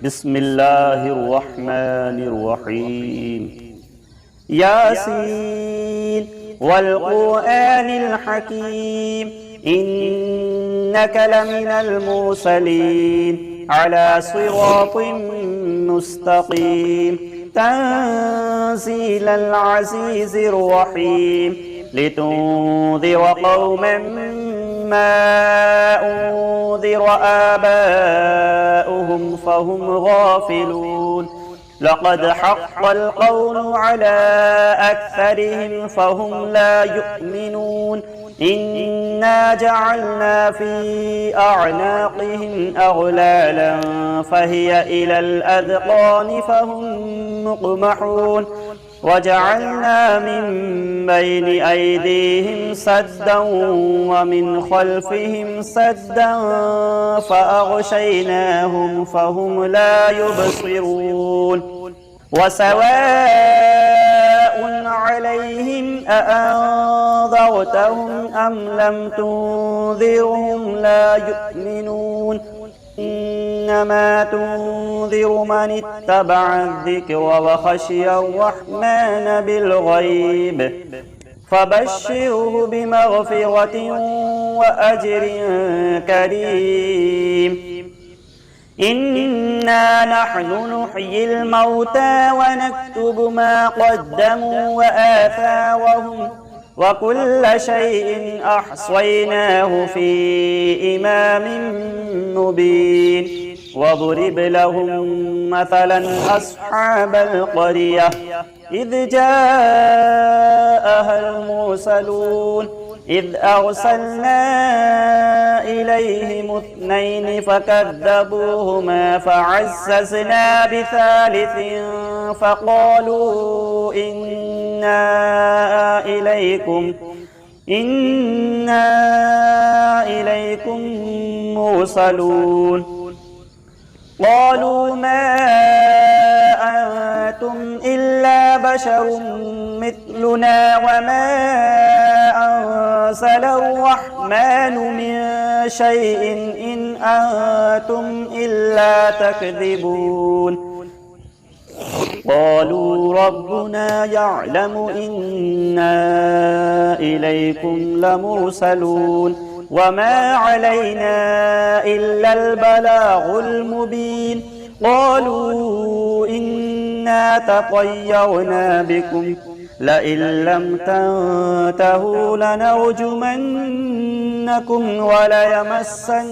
بسم الله الرحمن الرحيم ياسين والقرآن الحكيم إنك لمن المرسلين على صراط مستقيم تنزيل العزيز الرحيم لتنذر قوما ما أنذر آباؤهم فهم غافلون لقد حق القول على أكثرهم فهم لا يؤمنون إنا جعلنا في أعناقهم أغلالا فهي إلى الأذقان فهم مقمحون وجعلنا من بين أيديهم سدا ومن خلفهم سدا فأغشيناهم فهم لا يبصرون وسواء عليهم أأنذرتهم أم لم تنذرهم لا يؤمنون إنما تنذر من اتبع الذكر وخشي الرحمن بالغيب فبشره بمغفرة وأجر كريم إنا نحن نحيي الموتى ونكتب ما قدموا وآثارهم وكل شيء أحصيناه في إمام مبين واضرب لهم مثلا أصحاب القرية إذ جاءها المرسلون إذ أرسلنا إليهم اثنين فكذبوهما فعززنا بثالث فقالوا إنا إليكم مرسلون قالوا ما أنتم إلا بشر مثلنا وما أنزل الرحمن من شيء إن أنتم إلا تكذبون قالوا ربنا يعلم إنا إليكم لمرسلون وما علينا إلا البلاغ المبين قالوا إنا تطيرنا بكم لئن لم تنتهوا لنرجمنكم وليمسنكم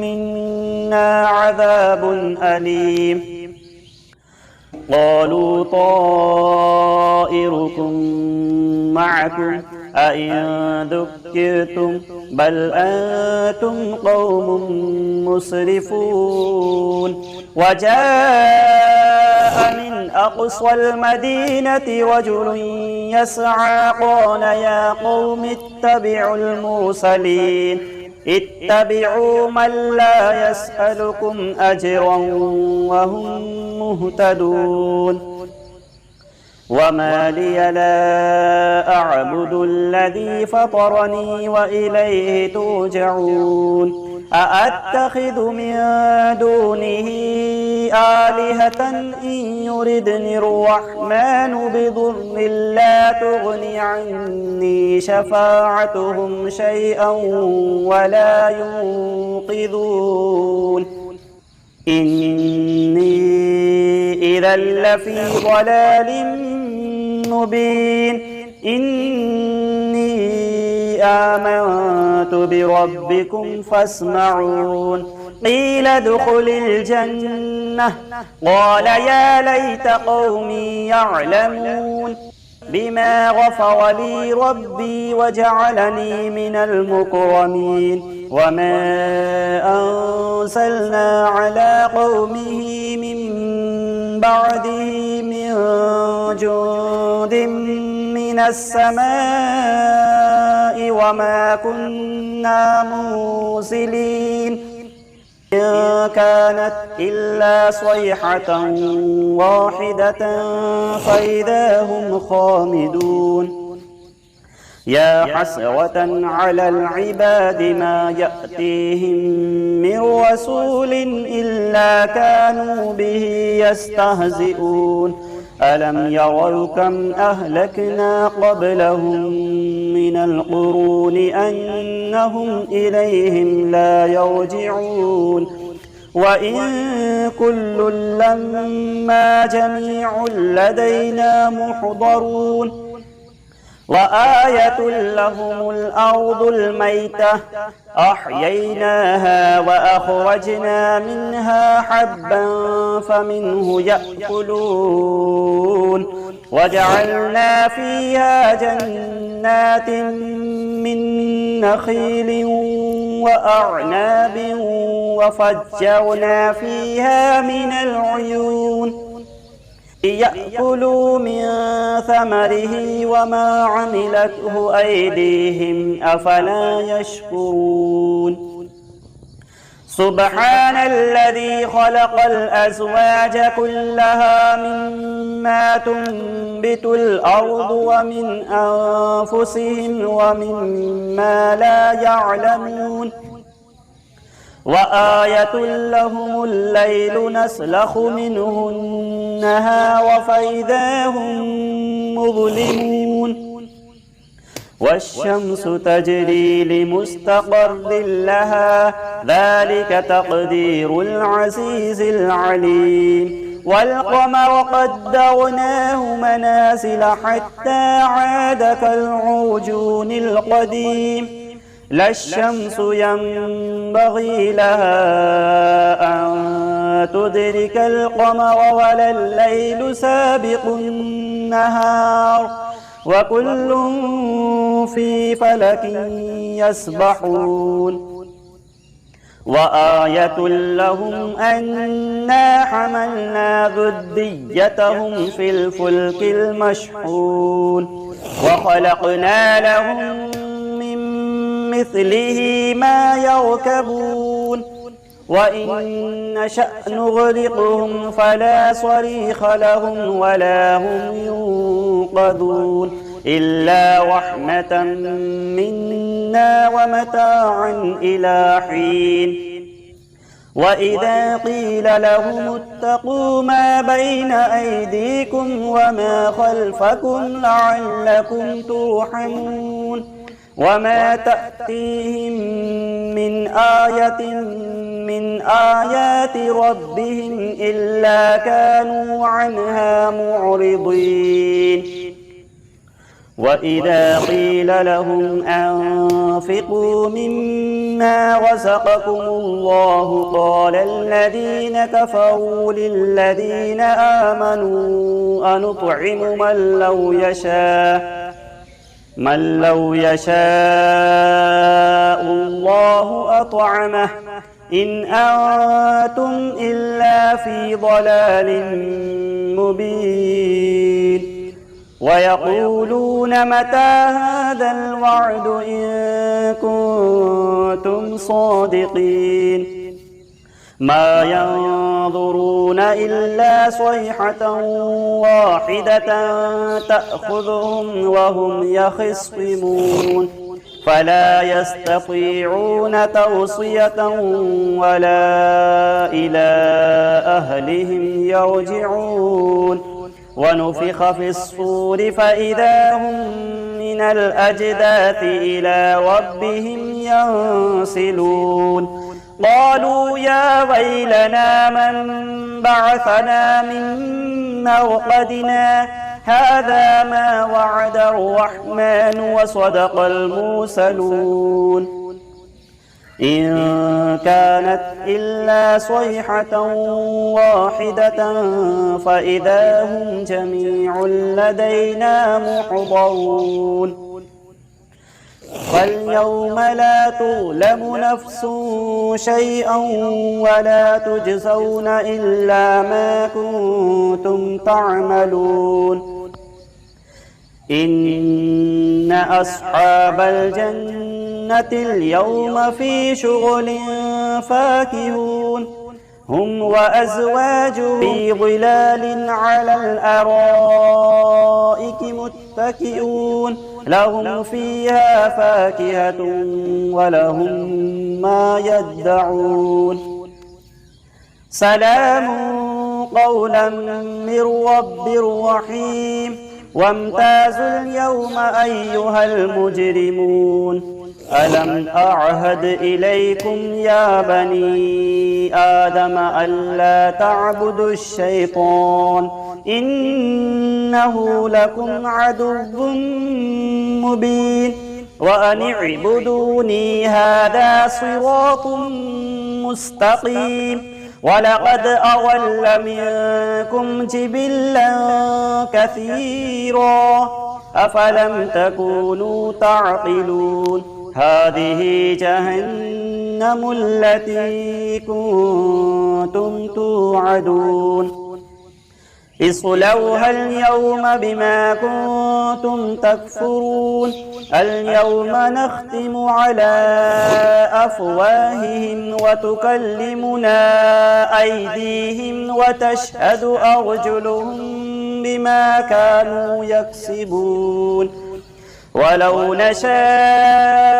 منا عذاب أليم قالوا طائركم معكم أئن ذكرتم بل أنتم قوم مسرفون وجاء من أقصى المدينة رجل يسعى قال يا قوم اتبعوا المرسلين اتبعوا من لا يسألكم أجرا وهم مهتدون وما لي لا أعبد الذي فطرني وإليه ترجعون أأتخذ من دونه آلهة إن يردني الرحمن بضر لا تغني عني شفاعتهم شيئا ولا ينقذون إني إذا لفي ضلال مبين إني آمنت بربكم فاسمعون قيل ادخل الجنة قال يا ليت قومي يعلمون بما غفر لي ربي وجعلني من المكرمين وما أنزلنا على قومه من بعده من جند من السماء وما كنا مرسلين إن كانت إلا صيحة واحدة فإذا هم خامدون يا حسرة على العباد ما يأتيهم من رسول إلا كانوا به يستهزئون ألم يروا كم أهلكنا قبلهم من القرون أنهم إليهم لا يرجعون وإن كل لما جميع لدينا محضرون وآية لهم الأرض الميتة أحييناها وأخرجنا منها حبا فمنه يأكلون وجعلنا فيها جنات من نخيل وأعناب وفجرنا فيها من العيون ليأكلوا من ثمره وما عملته أيديهم أفلا يشكرون سبحان الذي خلق الأزواج كلها مما تنبت الأرض ومن أنفسهم ومما لا يعلمون وآية لهم الليل نسلخ منه النهار فإذا هم مظلمون والشمس تجري لمستقر لها ذلك تقدير العزيز العليم والقمر قدرناه منازل حتى عاد كالعرجون القديم لا الشمس ينبغي لها أن تدرك القمر ولا الليل سابق النهار وكل في فلك يسبحون وآية لهم أنا حملنا ذريتهم في الفلك المشحون وخلقنا لهم مثله ما يركبون وإن نشأ نغرقهم فلا صريخ لهم ولا هم ينقذون إلا رحمة منا ومتاعا إلى حين وإذا قيل لهم اتقوا ما بين أيديكم وما خلفكم لعلكم ترحمون وما تأتيهم من آية من آيات ربهم إلا كانوا عنها معرضين وإذا قيل لهم أنفقوا مما رزقكم الله قال الذين كفروا للذين آمنوا أنطعم من لو يشاء الله أطعمه إن أنتم إلا في ضلال مبين ويقولون متى هذا الوعد إن كنتم صادقين ما ينظرون إلا صيحة واحدة تأخذهم وهم يخصمون فلا يستطيعون توصية ولا إلى أهلهم يرجعون ونفخ في الصور فإذا هم من الأجداث إلى ربهم ينسلون قالوا يا ويلنا من بعثنا من مرقدنا هذا ما وعد الرحمن وصدق المرسلون إن كانت إلا صيحة واحدة فإذا هم جميع لدينا محضرون فاليوم لا تظلم نفس شيئا ولا تجزون إلا ما كنتم تعملون إن أصحاب الجنة اليوم في شغل فاكهون هم وأزواجهم في ظلال على الأرائك متكئون لهم فيها فاكهة ولهم ما يدعون سلام قولا من رب رحيم وامتازوا اليوم أيها المجرمون ألم أعهد إليكم يا بني آدم ألا تعبدوا الشيطان إنه لكم عدو مبين وأن اعبدوني هذا صراط مستقيم ولقد أضل منكم جبلا كثيرا أفلم تكونوا تعقلون هذه جهنم التي كنتم توعدون اصلوها اليوم بما كنتم تكفرون اليوم نختم على أفواههم وتكلمنا أيديهم وتشهد أرجلهم بما كانوا يكسبون ولو نشاء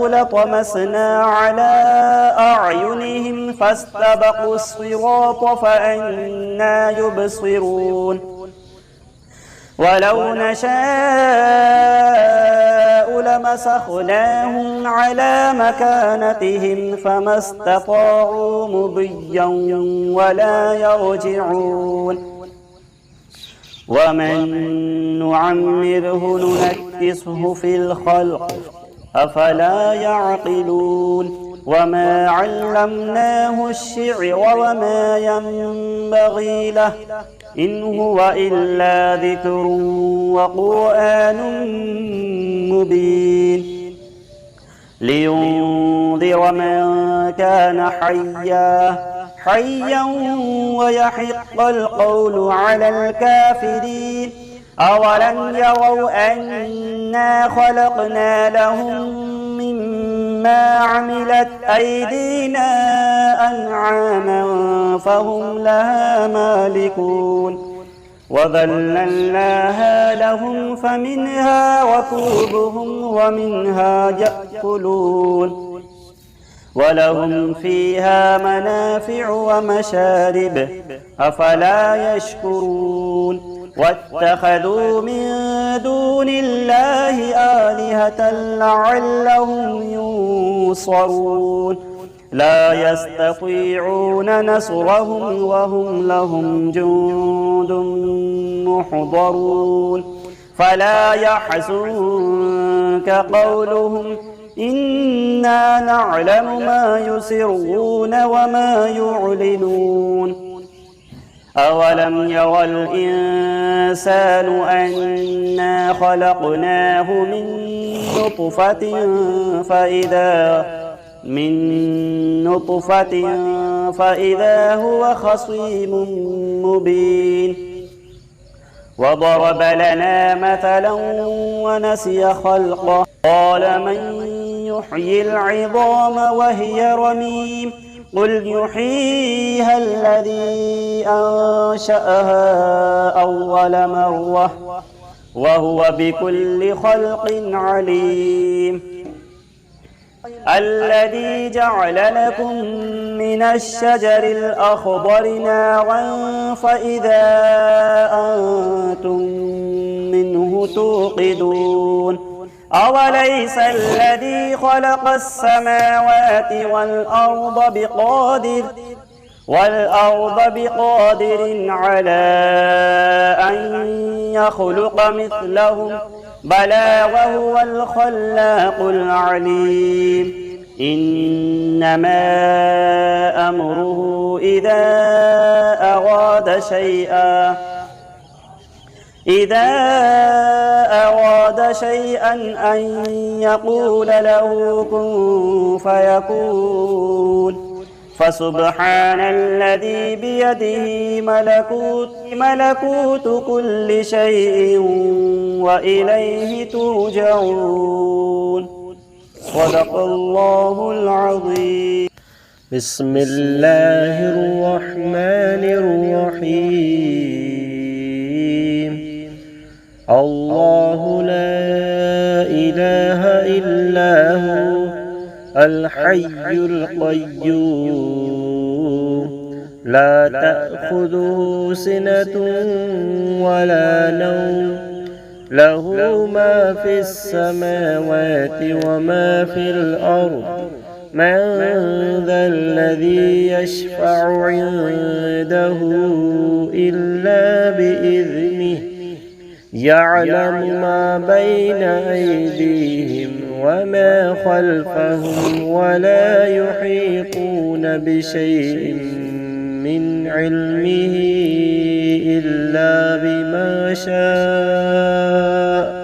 لطمسنا على أعينهم فاستبقوا الصراط فأنى يبصرون ولو نشاء لمسخناهم على مكانتهم فما استطاعوا مضيا ولا يرجعون ومن نعمره ننكسه في الخلق أفلا يعقلون وما علمناه الشعر وما ينبغي له إن هو إلا ذكر وقرآن مبين لينذر من كان حيا ويحق القول على الكافرين أولم يروا أنا خلقنا لهم مما عملت أيدينا أنعاما فهم لها مالكون وذللناها لهم فمنها ركوبهم ومنها يأكلون ولهم فيها منافع ومشارب أفلا يشكرون واتخذوا من دون الله آلهة لعلهم ينصرون لا يستطيعون نصرهم وهم لهم جند محضرون فلا يحزنك قولهم إنا نعلم ما يسرون وما يعلنون أولم يرى الإنسان أنا خلقناه من نطفة فإذا هو خصيم مبين وضرب لنا مثلا ونسي خلقه قال من يحيي العظام وهي رميم قل يحييها الذي أنشأها أول مرة وهو بكل خلق عليم الذي جعل لكم من الشجر الأخضر نارا فإذا أنتم منه توقدون أوليس الذي خلق السماوات والأرض بقادر على أن يخلق مثلهم بلى وهو الخلاق العليم إنما أمره إذا أراد شيئا أن يقول له كن فيكون فسبحان الذي بيده ملكوت كل شيء وإليه ترجعون صدق الله العظيم. بسم الله الرحمن الرحمن الرحيم الله لا إله إلا هو الحي القيوم لا تأخذه سنة ولا نوم له ما في السماوات وما في الأرض من ذا الذي يشفع عنده إلا بإذنه يعلم ما بين أيديهم وما خلفهم ولا يحيطون بشيء من علمه إلا بما شاء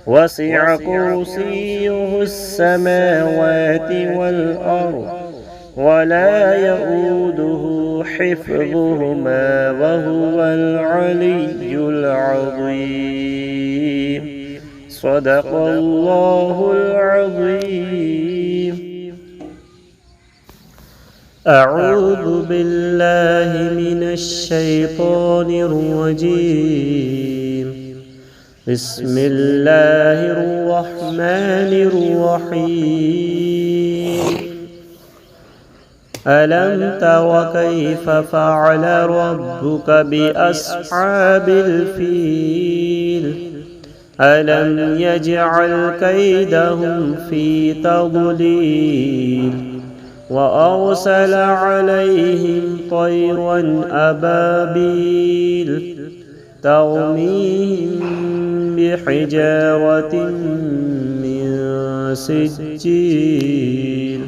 وسع كرسيه السماوات والأرض ولا يؤوده حفظهما وهو العلي العظيم صدق الله العظيم. أعوذ بالله من الشيطان الرجيم بسم الله الرحمن الرحيم ألم تر كيف فعل ربك بأصحاب الفيل ألم يجعل كيدهم في تضليل وأرسل عليهم طيرا أبابيل ترميهم بحجارة من سجيل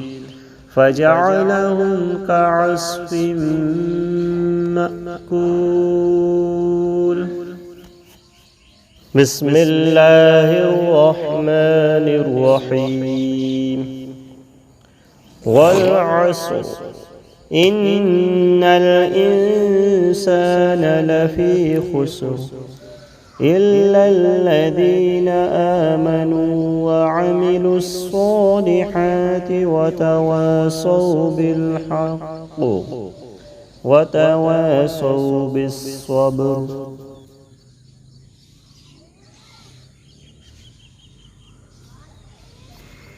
فجعلهم كعصف مأكول. بسم الله الرحمن الرحيم والعصر إن الإنسان لفي خسر إلا الذين آمنوا وعملوا الصالحات وتواصوا بالحق وتواصوا بالصبر.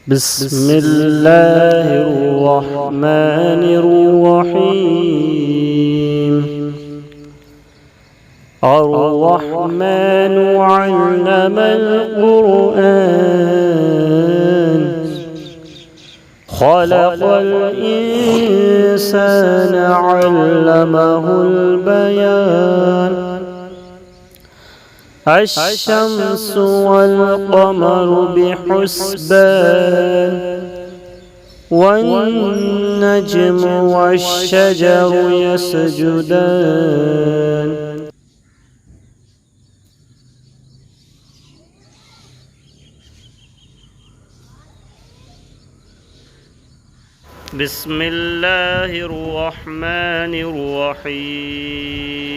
بسم الله الرحمن الرحيم الرحمن علم القرآن خلق الإنسان علمه البيان الشمس والقمر بحسبان والنجم والشجر يسجدان بسم الله الرحمن الرحيم